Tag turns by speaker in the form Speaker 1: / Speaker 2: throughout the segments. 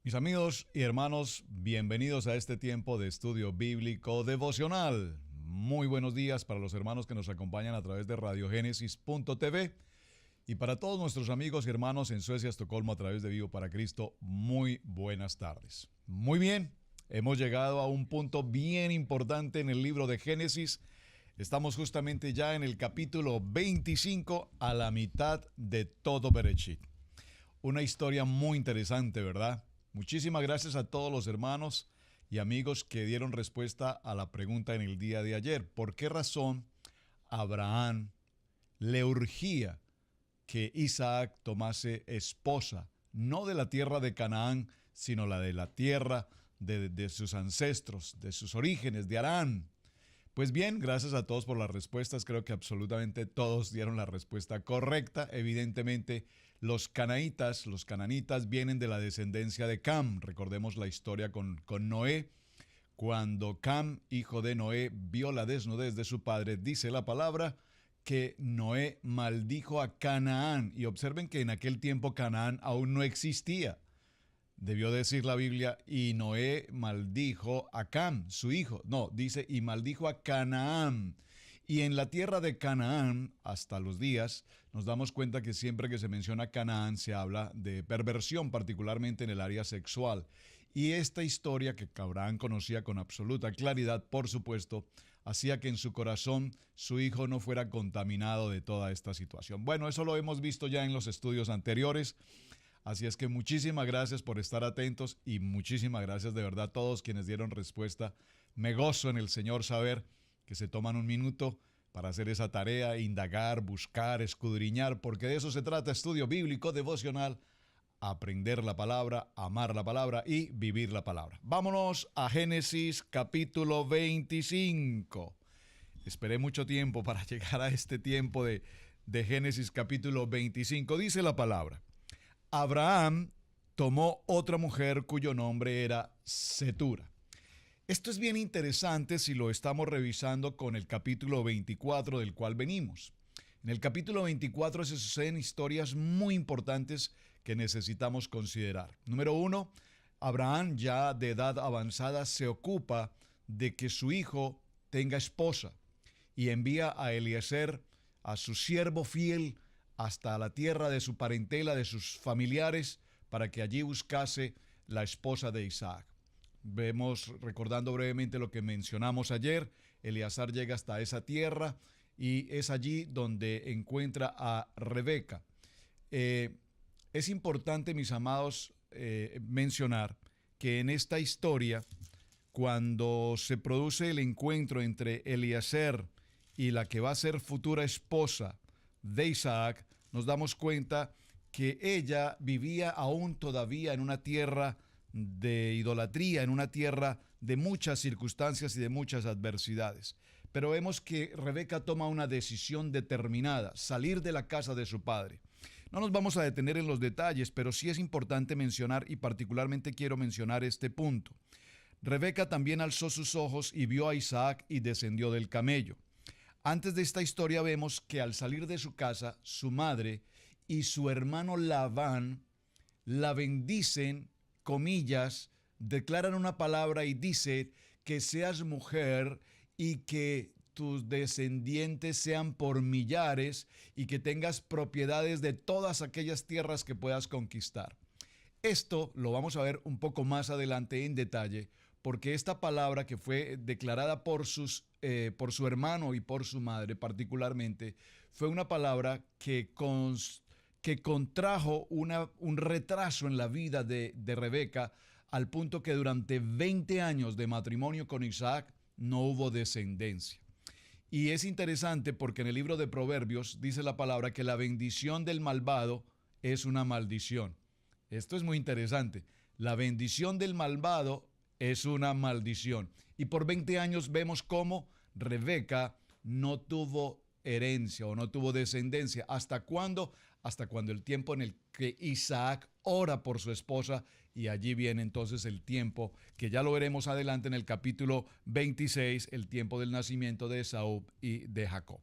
Speaker 1: Mis amigos y hermanos, bienvenidos a este tiempo de estudio bíblico devocional. Muy buenos días para los hermanos que nos acompañan a través de radiogénesis.tv y para todos nuestros amigos y hermanos en Suecia, Estocolmo a través de Vivo para Cristo, muy buenas tardes. Muy bien, hemos llegado a un punto bien importante en el libro de Génesis. Estamos justamente ya en el capítulo 25, a la mitad de todo Bereshit. Una historia muy interesante, ¿verdad? Muchísimas gracias a todos los hermanos y amigos que dieron respuesta a la pregunta en el día de ayer. ¿Por qué razón Abraham le urgía que Isaac tomase esposa, no de la tierra de Canaán, sino la de la tierra de sus ancestros, de sus orígenes, de Harán? Pues bien, gracias a todos por las respuestas. Creo que absolutamente todos dieron la respuesta correcta. Evidentemente, los cananitas vienen de la descendencia de Cam. Recordemos la historia con Noé. Cuando Cam, hijo de Noé, vio la desnudez de su padre, dice la palabra que Noé maldijo a Canaán. Y observen que en aquel tiempo Canaán aún no existía. Debió decir la Biblia, y Noé maldijo a Cam, su hijo. No, dice, y maldijo a Canaán. Y en la tierra de Canaán, hasta los días, nos damos cuenta que siempre que se menciona Canaán se habla de perversión, particularmente en el área sexual. Y esta historia que Abraham conocía con absoluta claridad, por supuesto, hacía que en su corazón su hijo no fuera contaminado de toda esta situación. Bueno, eso lo hemos visto ya en los estudios anteriores. Así es que muchísimas gracias por estar atentos y muchísimas gracias de verdad a todos quienes dieron respuesta. Me gozo en el Señor saber que se toman un minuto para hacer esa tarea, indagar, buscar, escudriñar, porque de eso se trata, estudio bíblico, devocional, aprender la palabra, amar la palabra y vivir la palabra. Vámonos a Génesis capítulo 25. Esperé mucho tiempo para llegar a este tiempo de Génesis capítulo 25. Dice la palabra: Abraham tomó otra mujer cuyo nombre era Setura. Esto es bien interesante si lo estamos revisando con el capítulo 24 del cual venimos. En el capítulo 24 se suceden historias muy importantes que necesitamos considerar. Número uno, Abraham, ya de edad avanzada, se ocupa de que su hijo tenga esposa y envía a Eliezer, a su siervo fiel, hasta la tierra de su parentela, de sus familiares, para que allí buscase la esposa de Isaac. Vemos, recordando brevemente lo que mencionamos ayer, Eleazar llega hasta esa tierra y es allí donde encuentra a Rebeca. Es importante, mis amados, mencionar que en esta historia, cuando se produce el encuentro entre Eliezer y la que va a ser futura esposa de Isaac, nos damos cuenta que ella vivía aún todavía en una tierra de idolatría, en una tierra de muchas circunstancias y de muchas adversidades. Pero vemos que Rebeca toma una decisión determinada, salir de la casa de su padre. No nos vamos a detener en los detalles, pero sí es importante mencionar, y particularmente quiero mencionar este punto. Rebeca también alzó sus ojos y vio a Isaac y descendió del camello. Antes de esta historia vemos que al salir de su casa, su madre y su hermano Labán la bendicen, comillas, declaran una palabra y dice que seas mujer y que tus descendientes sean por millares y que tengas propiedades de todas aquellas tierras que puedas conquistar. Esto lo vamos a ver un poco más adelante en detalle, porque esta palabra que fue declarada por su hermano y por su madre particularmente, fue una palabra que contrajo un retraso en la vida de Rebeca, al punto que durante 20 años de matrimonio con Isaac no hubo descendencia. Y es interesante porque en el libro de Proverbios dice la palabra que la bendición del malvado es una maldición. Esto es muy interesante. La bendición del malvado es una maldición. Y por 20 años vemos cómo Rebeca no tuvo herencia o no tuvo descendencia. ¿Hasta cuándo? Hasta cuando el tiempo en el que Isaac ora por su esposa, y allí viene entonces el tiempo que ya lo veremos adelante en el capítulo 26, el tiempo del nacimiento de Esaú y de Jacob.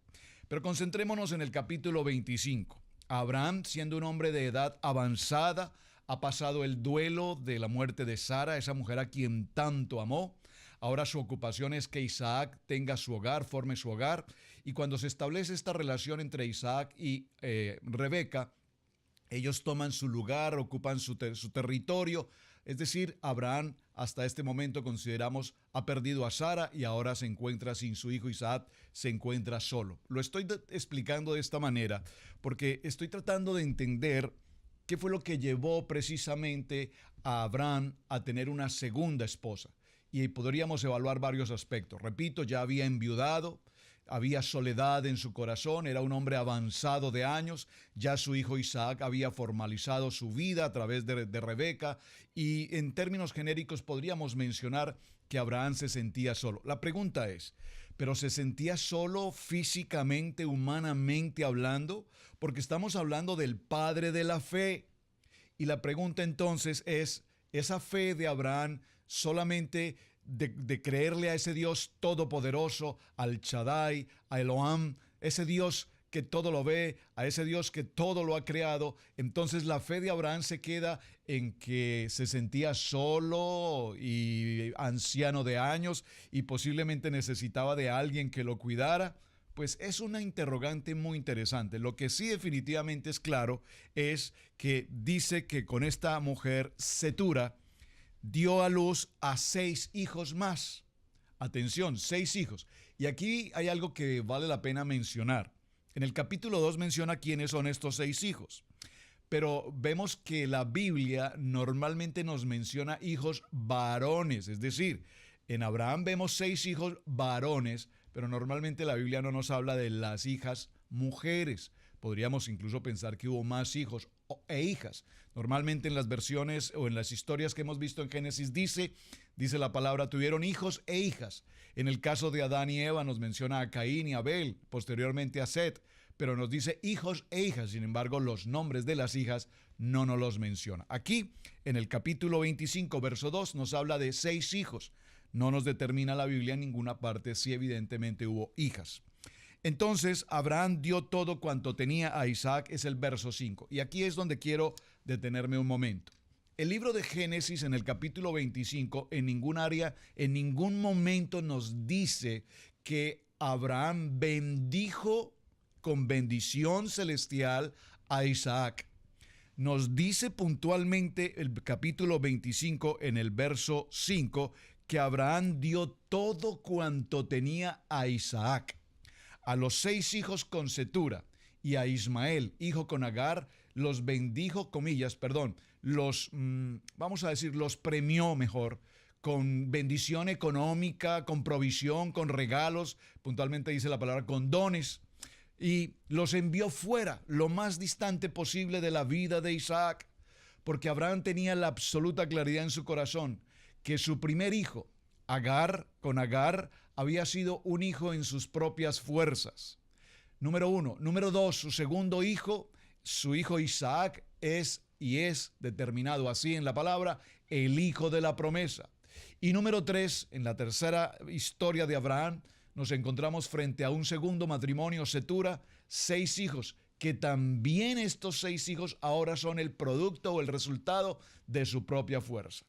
Speaker 1: Pero concentrémonos en el capítulo 25. Abraham, siendo un hombre de edad avanzada, ha pasado el duelo de la muerte de Sara, esa mujer a quien tanto amó. Ahora su ocupación es que Isaac tenga su hogar, forme su hogar. Y cuando se establece esta relación entre Isaac y Rebeca, ellos toman su lugar, ocupan su territorio. Es decir, Abraham hasta este momento consideramos ha perdido a Sara y ahora se encuentra sin su hijo Isaac, se encuentra solo. Lo estoy explicando de esta manera porque estoy tratando de entender qué fue lo que llevó precisamente a Abraham a tener una segunda esposa. Y podríamos evaluar varios aspectos. Repito, ya había enviudado, había soledad en su corazón, era un hombre avanzado de años, ya su hijo Isaac había formalizado su vida a través de Rebeca, y en términos genéricos podríamos mencionar que Abraham se sentía solo. La pregunta es, ¿pero se sentía solo físicamente, humanamente hablando? Porque estamos hablando del padre de la fe. Y la pregunta entonces es, ¿esa fe de Abraham solamente de creerle a ese Dios todopoderoso, al Shaddai, a Elohim, ese Dios que todo lo ve, a ese Dios que todo lo ha creado? Entonces la fe de Abraham se queda en que se sentía solo y anciano de años y posiblemente necesitaba de alguien que lo cuidara. Pues es una interrogante muy interesante. Lo que sí definitivamente es claro es que dice que con esta mujer, Cetura, dio a luz a 6 hijos más. Atención, 6 hijos. Y aquí hay algo que vale la pena mencionar. En el capítulo 2 menciona quiénes son estos 6 hijos. Pero vemos que la Biblia normalmente nos menciona hijos varones. Es decir, en Abraham vemos 6 hijos varones, pero normalmente la Biblia no nos habla de las hijas mujeres. Podríamos incluso pensar que hubo más hijos e hijas. Normalmente en las versiones o en las historias que hemos visto en Génesis dice la palabra tuvieron hijos e hijas. En el caso de Adán y Eva nos menciona a Caín y Abel, posteriormente a Set, pero nos dice hijos e hijas. Sin embargo, los nombres de las hijas no nos los menciona. Aquí, en el capítulo 25, verso 2, nos habla de 6 hijos. No nos determina la Biblia en ninguna parte si evidentemente hubo hijas. Entonces, Abraham dio todo cuanto tenía a Isaac, es el verso 5. Y aquí es donde quiero detenerme un momento. El libro de Génesis en el capítulo 25 en ningún área, en ningún momento nos dice que Abraham bendijo con bendición celestial a Isaac. Nos dice puntualmente el capítulo 25 en el verso 5 que Abraham dio todo cuanto tenía a Isaac. A los 6 hijos con Cetura y a Ismael, hijo con Agar, los bendijo, los premió mejor, con bendición económica, con provisión, con regalos, puntualmente dice la palabra, con dones, y los envió fuera, lo más distante posible de la vida de Isaac, porque Abraham tenía la absoluta claridad en su corazón que su primer hijo, con Agar, había sido un hijo en sus propias fuerzas. Número 1. Número 2, su segundo hijo, su hijo Isaac, es determinado así en la palabra, el hijo de la promesa. Y número 3, en la tercera historia de Abraham, nos encontramos frente a un segundo matrimonio, Cetura, 6 hijos, que también estos 6 hijos ahora son el producto o el resultado de su propia fuerza.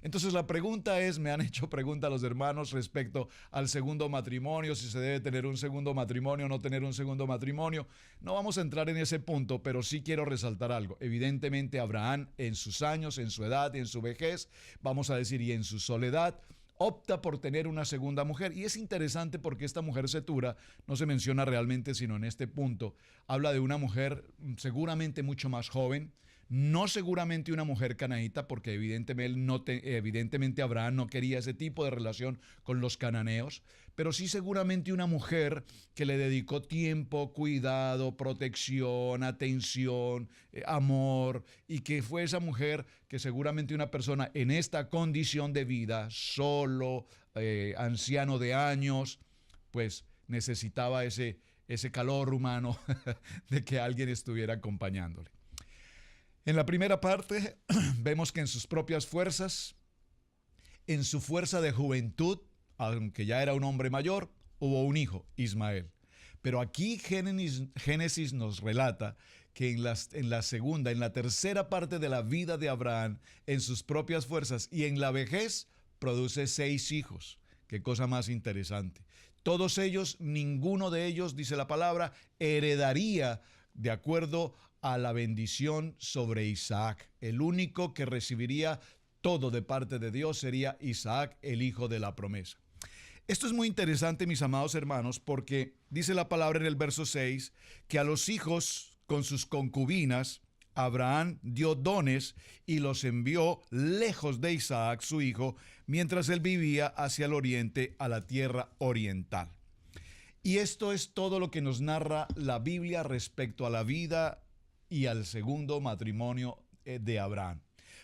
Speaker 1: Entonces la pregunta es, me han hecho pregunta los hermanos respecto al segundo matrimonio, si se debe tener un segundo matrimonio o no tener un segundo matrimonio. No vamos a entrar en ese punto, pero sí quiero resaltar algo. Evidentemente Abraham en sus años, en su edad, en su vejez, vamos a decir, y en su soledad, opta por tener una segunda mujer. Y es interesante porque esta mujer Cetura no se menciona realmente sino en este punto. Habla de una mujer seguramente mucho más joven, no seguramente una mujer canaíta, porque evidentemente Abraham no quería ese tipo de relación con los cananeos, pero sí seguramente una mujer que le dedicó tiempo, cuidado, protección, atención, amor, y que fue esa mujer que seguramente una persona en esta condición de vida, solo, anciano de años, pues necesitaba ese calor humano de que alguien estuviera acompañándole. En la primera parte vemos que en sus propias fuerzas, en su fuerza de juventud, aunque ya era un hombre mayor, hubo un hijo, Ismael. Pero aquí Génesis nos relata que en la segunda, en la tercera parte de la vida de Abraham, en sus propias fuerzas y en la vejez, produce 6 hijos. Qué cosa más interesante. Todos ellos, ninguno de ellos, dice la palabra, heredaría de acuerdo a la bendición sobre Isaac. El único que recibiría todo de parte de Dios sería Isaac, el hijo de la promesa. Esto es muy interesante, mis amados hermanos, porque dice la palabra en el verso 6 que a los hijos con sus concubinas Abraham dio dones y los envió lejos de Isaac, su hijo, mientras él vivía hacia el oriente, a la tierra oriental. Y esto es todo lo que nos narra la Biblia respecto a la vida y al segundo matrimonio de Abraham.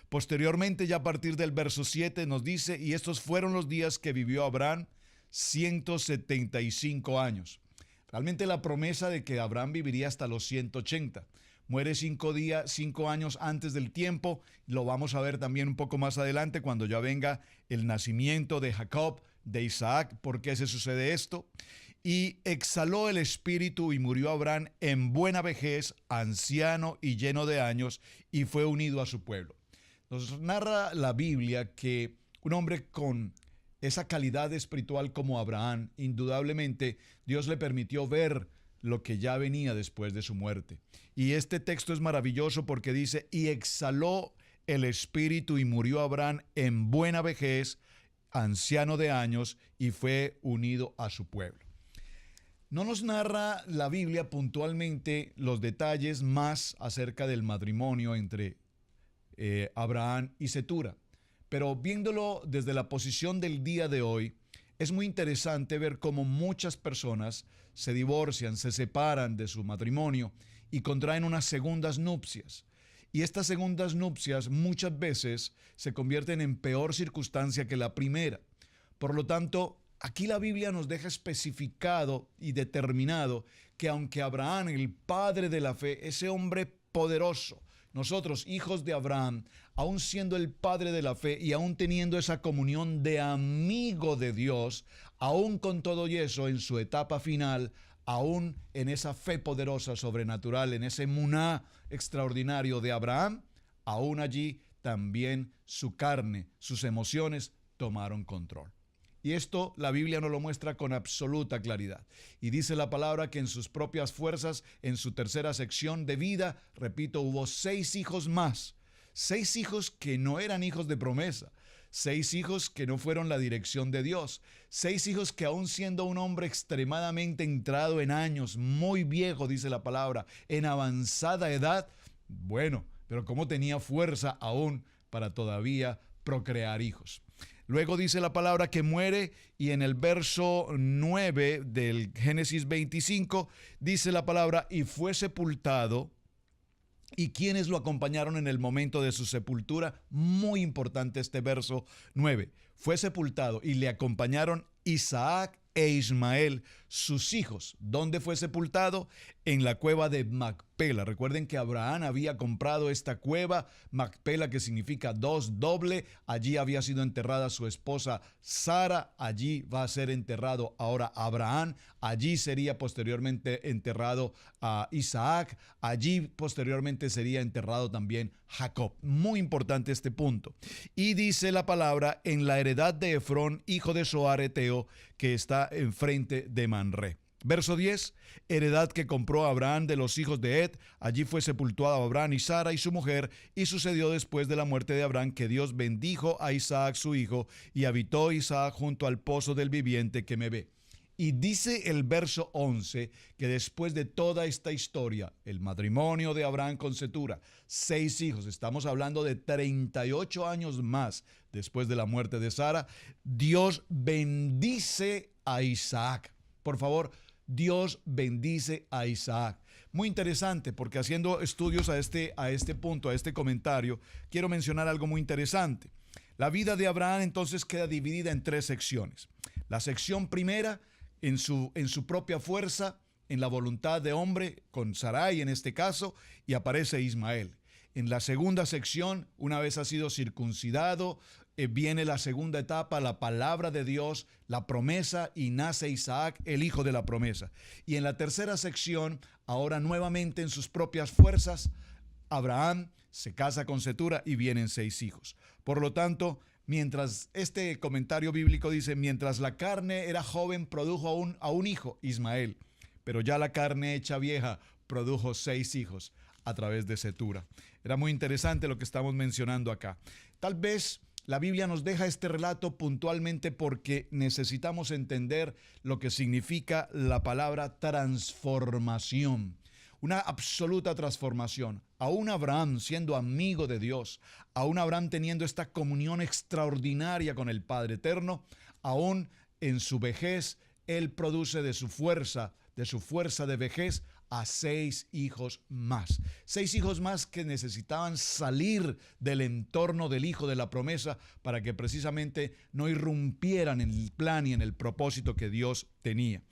Speaker 1: Posteriormente, ya a partir del verso 7 nos dice, y estos fueron los días que vivió Abraham, 175 años. Realmente la promesa de que Abraham viviría hasta los 180. Muere 5 años antes del tiempo. Lo vamos a ver también un poco más adelante cuando ya venga el nacimiento de Jacob, de Isaac. ¿Por qué se sucede esto? Y exhaló el espíritu y murió Abraham en buena vejez, anciano y lleno de años, y fue unido a su pueblo. Nos narra la Biblia que un hombre con esa calidad espiritual como Abraham, indudablemente Dios le permitió ver lo que ya venía después de su muerte. Y este texto es maravilloso porque dice, y exhaló el espíritu y murió Abraham en buena vejez, anciano de años, y fue unido a su pueblo. No nos narra la Biblia puntualmente los detalles más acerca del matrimonio entre Abraham y Cetura. Pero viéndolo desde la posición del día de hoy, es muy interesante ver cómo muchas personas se divorcian, se separan de su matrimonio y contraen unas segundas nupcias. Y estas segundas nupcias muchas veces se convierten en peor circunstancia que la primera. Por lo tanto, aquí la Biblia nos deja especificado y determinado que aunque Abraham, el padre de la fe, ese hombre poderoso, nosotros, hijos de Abraham, aún siendo el padre de la fe y aún teniendo esa comunión de amigo de Dios, aún con todo y eso, en su etapa final, aún en esa fe poderosa, sobrenatural, en ese muná extraordinario de Abraham, aún allí también su carne, sus emociones tomaron control. Y esto la Biblia nos lo muestra con absoluta claridad. Y dice la palabra que en sus propias fuerzas, en su tercera sección de vida, repito, hubo 6 hijos más. 6 hijos que no eran hijos de promesa. 6 hijos que no fueron la dirección de Dios. 6 hijos que aún siendo un hombre extremadamente entrado en años, muy viejo, dice la palabra, en avanzada edad, bueno, pero cómo tenía fuerza aún para todavía procrear hijos. Luego dice la palabra que muere y en el verso 9 del Génesis 25 dice la palabra y fue sepultado. ¿Y quiénes lo acompañaron en el momento de su sepultura? Muy importante este verso 9. Fue sepultado y le acompañaron Isaac e Ismael, sus hijos. ¿Dónde fue sepultado? En la cueva de Macpela. Recuerden que Abraham había comprado esta cueva, Macpela, que significa 2 doble. Allí había sido enterrada su esposa Sara. Allí va a ser enterrado ahora Abraham. Allí sería posteriormente enterrado a Isaac. Allí posteriormente sería enterrado también Jacob. Muy importante este punto. Y dice la palabra en la heredad de Efrón, hijo de Zoar Eteo, que está enfrente de Manré. Verso 10, heredad que compró Abraham de los hijos de Ed, allí fue sepultado Abraham y Sara y su mujer, y sucedió después de la muerte de Abraham que Dios bendijo a Isaac su hijo, y habitó Isaac junto al pozo del viviente que me ve. Y dice el verso 11 que después de toda esta historia, el matrimonio de Abraham con Cetura, 6 hijos, estamos hablando de 38 años más después de la muerte de Sara, Dios bendice a Isaac. Por favor, Dios bendice a Isaac. Muy interesante porque haciendo estudios a este punto, a este comentario, quiero mencionar algo muy interesante. La vida de Abraham entonces queda dividida en 3 secciones. La sección primera, en su propia fuerza, en la voluntad de hombre, con Sarai en este caso, y aparece Ismael. En la segunda sección, una vez ha sido circuncidado, viene la segunda etapa, la palabra de Dios, la promesa, y nace Isaac, el hijo de la promesa. Y en la tercera sección, ahora nuevamente en sus propias fuerzas, Abraham se casa con Cetura y vienen 6 hijos. Por lo tanto, mientras este comentario bíblico dice, mientras la carne era joven, produjo a un hijo, Ismael, pero ya la carne hecha vieja produjo 6 hijos a través de Cetura. Era muy interesante lo que estamos mencionando acá. Tal vez la Biblia nos deja este relato puntualmente porque necesitamos entender lo que significa la palabra transformación. Una absoluta transformación. Aún Abraham siendo amigo de Dios, aún Abraham teniendo esta comunión extraordinaria con el Padre Eterno, aún en su vejez, él produce de su fuerza de vejez a 6 hijos más. 6 hijos más que necesitaban salir del entorno del hijo de la promesa para que precisamente no irrumpieran en el plan y en el propósito que Dios tenía.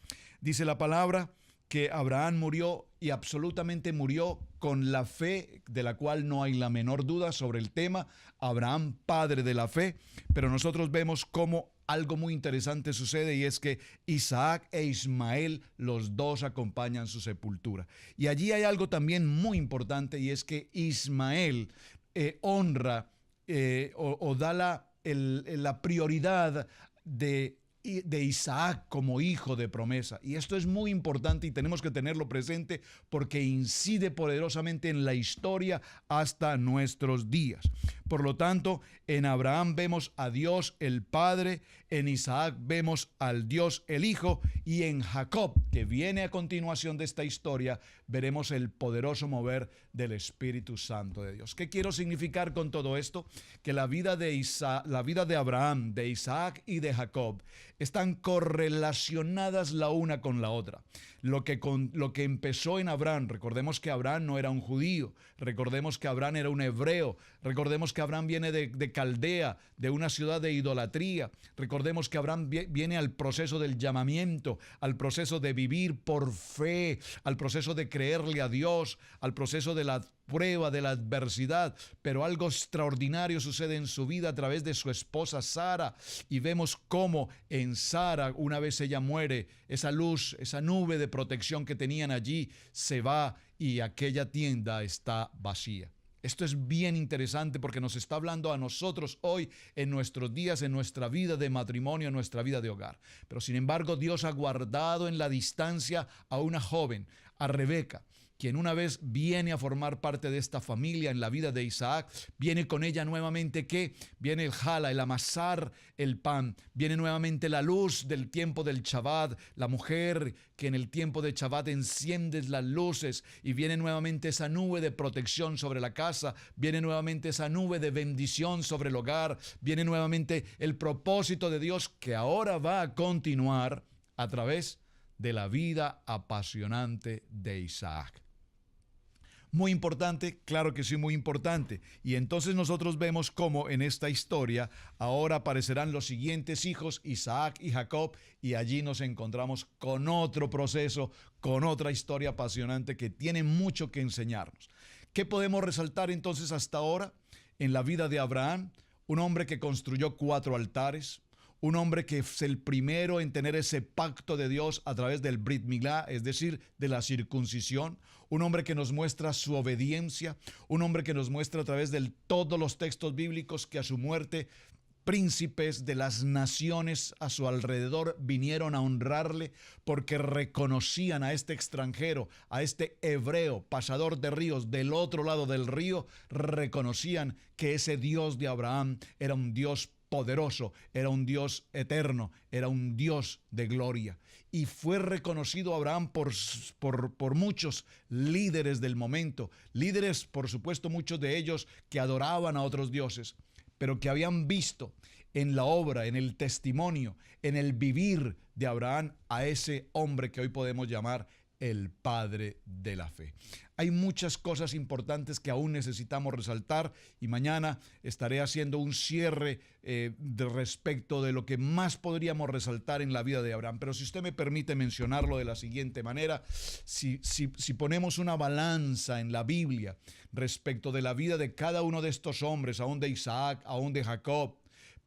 Speaker 1: Dice la palabra que Abraham murió, y absolutamente murió con la fe, de la cual no hay la menor duda sobre el tema. Abraham, padre de la fe, pero nosotros vemos cómo algo muy interesante sucede, y es que Isaac e Ismael, los dos acompañan su sepultura. Y allí hay algo también muy importante, y es que Ismael honra o da la prioridad de Isaac como hijo de promesa. Y esto es muy importante y tenemos que tenerlo presente porque incide poderosamente en la historia hasta nuestros días. Por lo tanto, en Abraham vemos a Dios el Padre, en Isaac vemos al Dios el Hijo, y en Jacob, que viene a continuación de esta historia, veremos el poderoso mover del Espíritu Santo de Dios. ¿Qué quiero significar con todo esto? Que la vida de Abraham, de Isaac y de Jacob están correlacionadas la una con la otra. Lo que empezó en Abraham, recordemos que Abraham no era un judío, recordemos que Abraham era un hebreo, recordemos que Abraham viene de Caldea, de una ciudad de idolatría, recordemos que Abraham viene al proceso del llamamiento, al proceso de vivir por fe, al proceso de creerle a Dios, al proceso de la prueba, de la adversidad, pero algo extraordinario sucede en su vida a través de su esposa Sara, y vemos cómo en Sara, una vez ella muere, esa luz, esa nube de protección que tenían allí se va y aquella tienda está vacía. Esto es bien interesante porque nos está hablando a nosotros hoy en nuestros días, en nuestra vida de matrimonio, en nuestra vida de hogar. Pero sin embargo, Dios ha guardado en la distancia a una joven, a Rebeca, quien una vez viene a formar parte de esta familia en la vida de Isaac. Viene con ella nuevamente, ¿qué? Viene el jala, el amasar el pan. Viene nuevamente la luz del tiempo del Shabbat, la mujer que en el tiempo de Shabbat enciende las luces, y viene nuevamente esa nube de protección sobre la casa, viene nuevamente esa nube de bendición sobre el hogar, viene nuevamente el propósito de Dios que ahora va a continuar a través de la vida apasionante de Isaac. Muy importante, claro que sí, muy importante. Y entonces nosotros vemos cómo en esta historia ahora aparecerán los siguientes hijos, Isaac y Jacob, y allí nos encontramos con otro proceso, con otra historia apasionante que tiene mucho que enseñarnos. ¿Qué podemos resaltar entonces hasta ahora en la vida de Abraham? Un hombre que construyó 4 altares, un hombre que es el primero en tener ese pacto de Dios a través del Brit Milá, es decir, de la circuncisión, un hombre que nos muestra su obediencia, un hombre que nos muestra a través de todos los textos bíblicos que a su muerte príncipes de las naciones a su alrededor vinieron a honrarle porque reconocían a este extranjero, a este hebreo, pasador de ríos, del otro lado del río, reconocían que ese Dios de Abraham era un Dios poderoso, era un Dios eterno, era un Dios de gloria. Y fue reconocido Abraham por muchos líderes del momento, líderes, por supuesto, muchos de ellos que adoraban a otros dioses, pero que habían visto en la obra, en el testimonio, en el vivir de Abraham a ese hombre que hoy podemos llamar el padre de la fe. Hay muchas cosas importantes que aún necesitamos resaltar, y mañana estaré haciendo un cierre de respecto de lo que más podríamos resaltar en la vida de Abraham. Pero si usted me permite mencionarlo de la siguiente manera, si ponemos una balanza en la Biblia respecto de la vida de cada uno de estos hombres, aún de Isaac, aún de Jacob,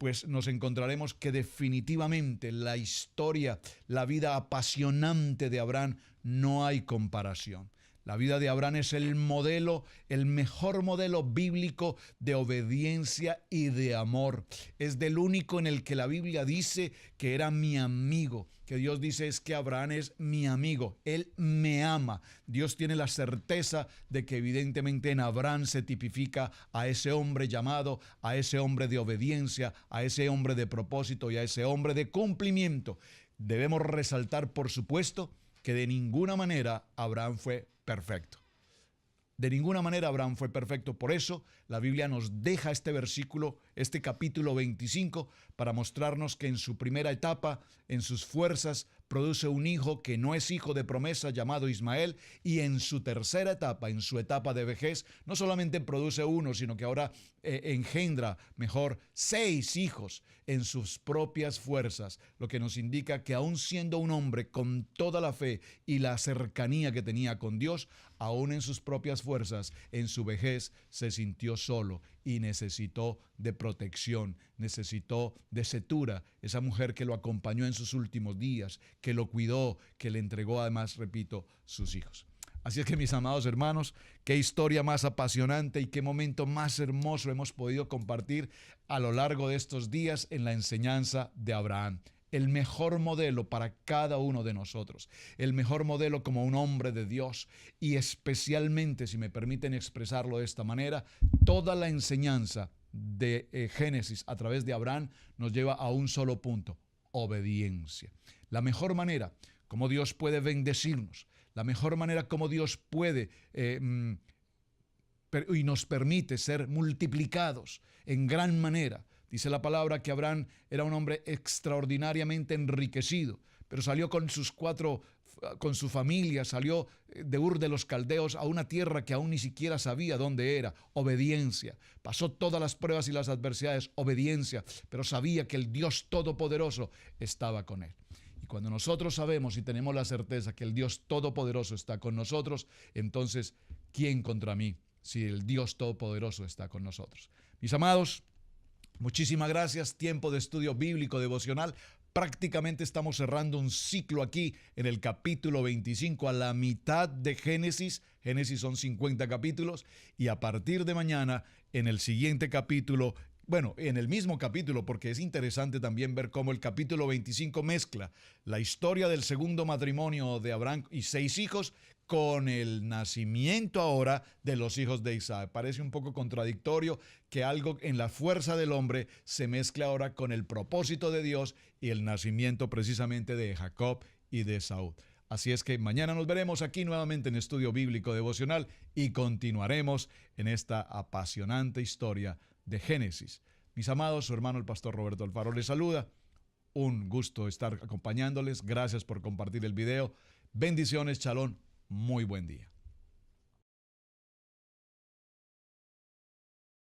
Speaker 1: pues nos encontraremos que definitivamente la historia, la vida apasionante de Abraham, no hay comparación. La vida de Abraham es el modelo, el mejor modelo bíblico de obediencia y de amor. Es del único en el que la Biblia dice que era mi amigo. Que Dios dice es que Abraham es mi amigo, él me ama. Dios tiene la certeza de que evidentemente en Abraham se tipifica a ese hombre llamado, a ese hombre de obediencia, a ese hombre de propósito y a ese hombre de cumplimiento. Debemos resaltar, por supuesto, que de ninguna manera Abraham fue perfecto. De ninguna manera Abraham fue perfecto. Por eso la Biblia nos deja este versículo, este capítulo 25, para mostrarnos que en su primera etapa, en sus fuerzas, produce un hijo que no es hijo de promesa llamado Ismael, y en su tercera etapa, en su etapa de vejez, no solamente produce uno, sino que ahora engendra, mejor, 6 hijos en sus propias fuerzas, lo que nos indica que aún siendo un hombre con toda la fe y la cercanía que tenía con Dios, aún en sus propias fuerzas, en su vejez, se sintió solo y necesitó de protección, necesitó de setura, esa mujer que lo acompañó en sus últimos días, que lo cuidó, que le entregó además, repito, sus hijos. Así es que, mis amados hermanos, qué historia más apasionante y qué momento más hermoso hemos podido compartir a lo largo de estos días en la enseñanza de Abraham. El mejor modelo para cada uno de nosotros, el mejor modelo como un hombre de Dios, y especialmente, si me permiten expresarlo de esta manera, toda la enseñanza de Génesis a través de Abraham nos lleva a un solo punto: obediencia. La mejor manera como Dios puede bendecirnos, la mejor manera como Dios puede y nos permite ser multiplicados en gran manera. Dice la palabra que Abraham era un hombre extraordinariamente enriquecido, pero salió con su familia, salió de Ur de los Caldeos a una tierra que aún ni siquiera sabía dónde era. Obediencia. Pasó todas las pruebas y las adversidades, obediencia, pero sabía que el Dios Todopoderoso estaba con él. Y cuando nosotros sabemos y tenemos la certeza que el Dios Todopoderoso está con nosotros, entonces, ¿quién contra mí si el Dios Todopoderoso está con nosotros? Mis amados, muchísimas gracias. Tiempo de estudio bíblico devocional. Prácticamente estamos cerrando un ciclo aquí en el capítulo 25, a la mitad de Génesis. Génesis son 50 capítulos, y a partir de mañana en el siguiente capítulo, bueno, en el mismo capítulo, porque es interesante también ver cómo el capítulo 25 mezcla la historia del segundo matrimonio de Abraham y 6 hijos con el nacimiento ahora de los hijos de Isaac. Parece un poco contradictorio que algo en la fuerza del hombre se mezcle ahora con el propósito de Dios y el nacimiento precisamente de Jacob y de Esaú. Así es que mañana nos veremos aquí nuevamente en Estudio Bíblico Devocional y continuaremos en esta apasionante historia de Génesis. Mis amados, su hermano el pastor Roberto Alfaro les saluda. Un gusto estar acompañándoles. Gracias por compartir el video. Bendiciones, shalom. Muy buen día.